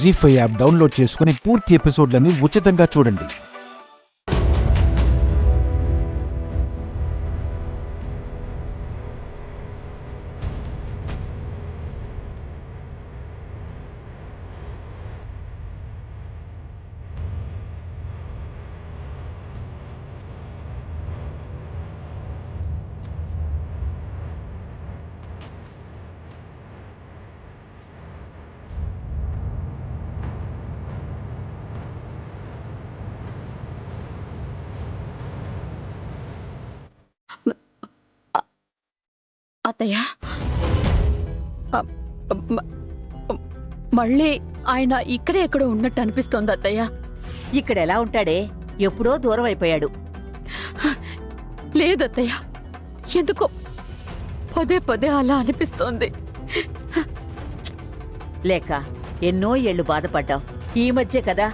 జీ5 app download చేసుకుని పూర్తి ఎపిసోడ్లను ఉచితంగా చూడండి. అత్తయ్య, మళ్ళీ ఆయన ఇక్కడే ఎక్కడో ఉన్నట్టు అనిపిస్తోంది అత్తయ్య. ఇక్కడెలా ఉంటాడే? ఎప్పుడో దూరం అయిపోయాడు. లేదత్తయ్య, ఎందుకో పదే పదే అలా అనిపిస్తోంది. లేక ఎన్నో ఏళ్లు బాధపడ్డావు. ఈ మధ్య కదా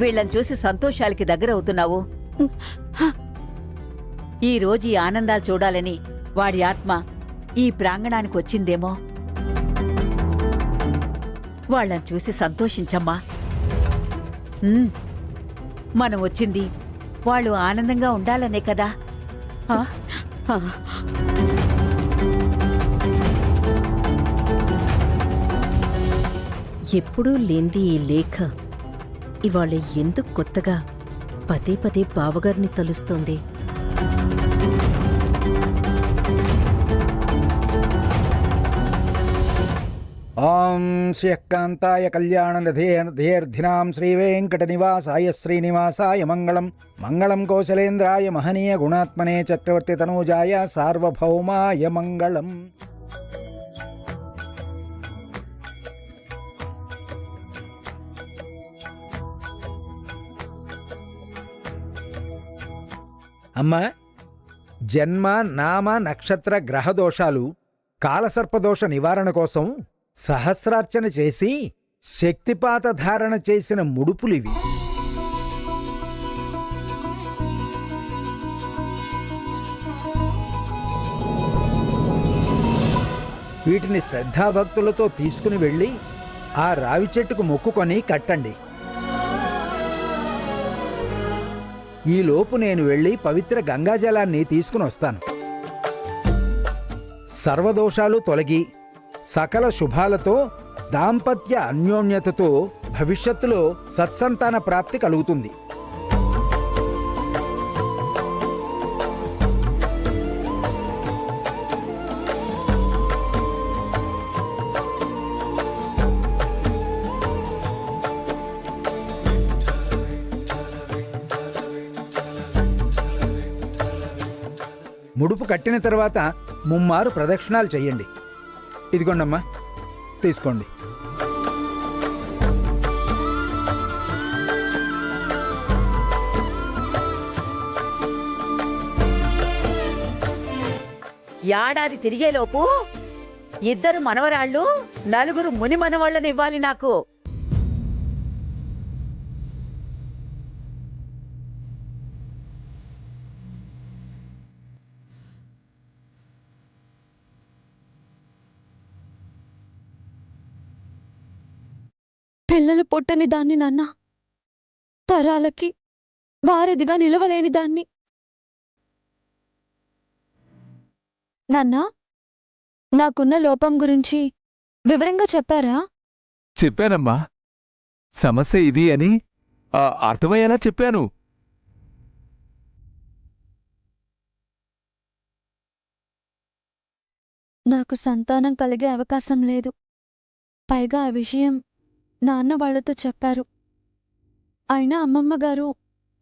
వీళ్ళని చూసి సంతోషాలకి దగ్గరవుతున్నావు. ఈ రోజు ఈ ఆనందాలు చూడాలని వాడి ఆత్మ ఈ ప్రాంగణానికి వచ్చిందేమో. వాళ్ళని చూసి సంతోషించమ్మా. మనం వచ్చింది వాళ్ళు ఆనందంగా ఉండాలనే కదా. ఎప్పుడూ లేంది ఈ లేఖ ఇవాళ ఎందుకు కొత్తగా పదే పదే బావగారిని తలుస్తోంది? ఓం శ్రీకాంతాయ కళ్యాణనిధేర్ధినాం శ్రీవేంకటనివాసాయ శ్రీనివాసాయ మంగళం. మంగళం కౌశలేంద్రాయ మహనీయ గుణాత్మనే చక్రవర్తి తనూజాయ సార్వభౌమాయ మంగళం. అమ్మా, జన్మ నామ నక్షత్ర గ్రహ దోషాలు కాలసర్పదోష నివారణ కోసం సహస్రార్చన చేసి శక్తిపాత ధారణ చేసిన ముడుపులివి. వీటిని శ్రద్ధాభక్తులతో తీసుకుని వెళ్ళి ఆ రావి చెట్టుకు మొక్కుకొని కట్టండి. ఈలోపు నేను వెళ్ళి పవిత్ర గంగాజలాన్ని తీసుకుని వస్తాను. సర్వదోషాలు తొలగి సకల శుభాలతో దాంపత్య అన్యోన్యతతో భవిష్యత్తులో సత్సంతాన ప్రాప్తి కలుగుతుంది. ముడుపు కట్టిన తర్వాత ముమ్మారు ప్రదక్షిణాలు చెయ్యండి. ఇదిగోండమ్మా, తీసుకోండి. ఏడాది తిరిగేలోపు 2 మనవరాళ్ళు 4 ముని మనవాళ్ళని ఇవ్వాలి నాకు. పిల్లలు పుట్టని దాన్ని నాన్న, తరాలకి వారధిగా నిలవలేని దాన్ని. నాన్నా, నాకున్న లోపం గురించి వివరంగా చెప్పారా? చెప్పానమ్మా. సమస్య ఇది అని అర్థమయ్యేలా చెప్పాను. నాకు సంతానం కలిగే అవకాశం లేదు. పైగా ఆ విషయం నాన్న వాళ్లతో చెప్పారు. అయినా అమ్మమ్మ గారు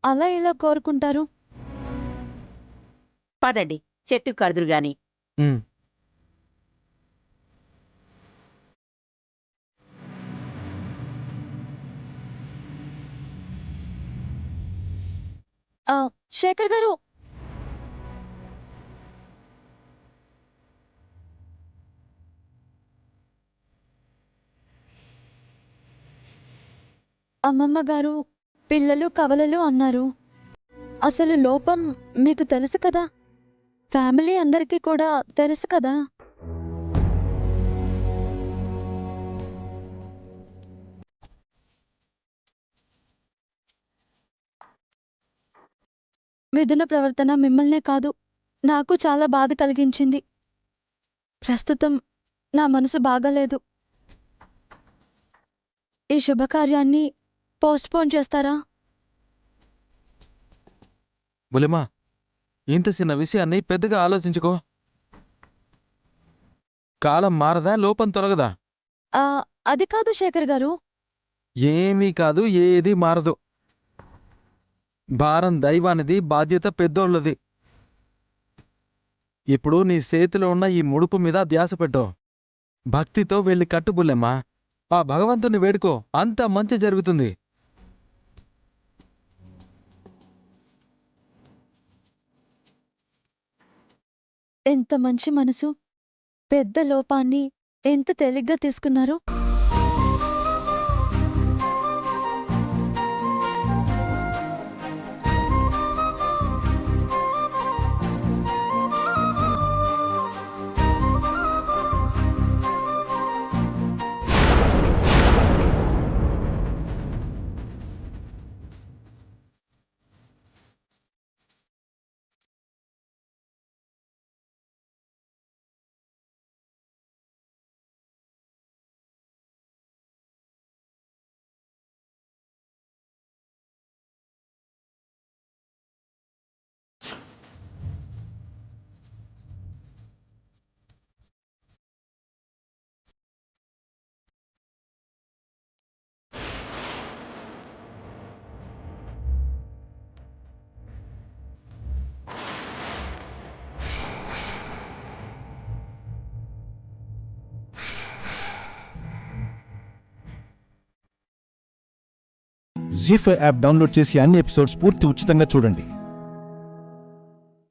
అలా ఎలా కోరుకుంటారు? పదండి, చెట్టు కడుదురుగాని. శేఖర్ గారు, అమ్మమ్మ గారు పిల్లలు కవలలు అన్నారు. అసలు లోపం మీకు తెలుసు కదా, ఫ్యామిలీ అందరికీ కూడా తెలుసు కదా. మిథున ప్రవర్తన మిమ్మల్నే కాదు నాకు చాలా బాధ కలిగించింది. ప్రస్తుతం నా మనసు బాగాలేదు. ఈ శుభకార్యాన్ని పోస్ట్పోన్ చేస్తారా? బులిమా, ఇంత చిన్న విషయాన్ని పెద్దగా ఆలోచించుకో. కాలం మారదా, లోపం తొలగదా? అది కాదు శేఖర్ గారు. ఏమీ కాదు, ఏది మారదు. భారం దైవానిది, బాధ్యత పెద్దోళ్ళది. ఇప్పుడు నీ చేతిలో ఉన్న ఈ ముడుపు మీద ధ్యాస పెట్టు. భక్తితో వెళ్ళి కట్టు బుల్లెమ్మా. ఆ భగవంతుని వేడుకో, అంతా మంచి జరుగుతుంది. ఎంత మంచి మనసు, పెద్ద లోపాన్ని ఎంత తేలిగ్గా తీసుకున్నారు. జీ5 యాప్ డౌన్లోడ్ చేసి అన్ని ఎపిసోడ్స్ పూర్తి ఉచితంగా చూడండి.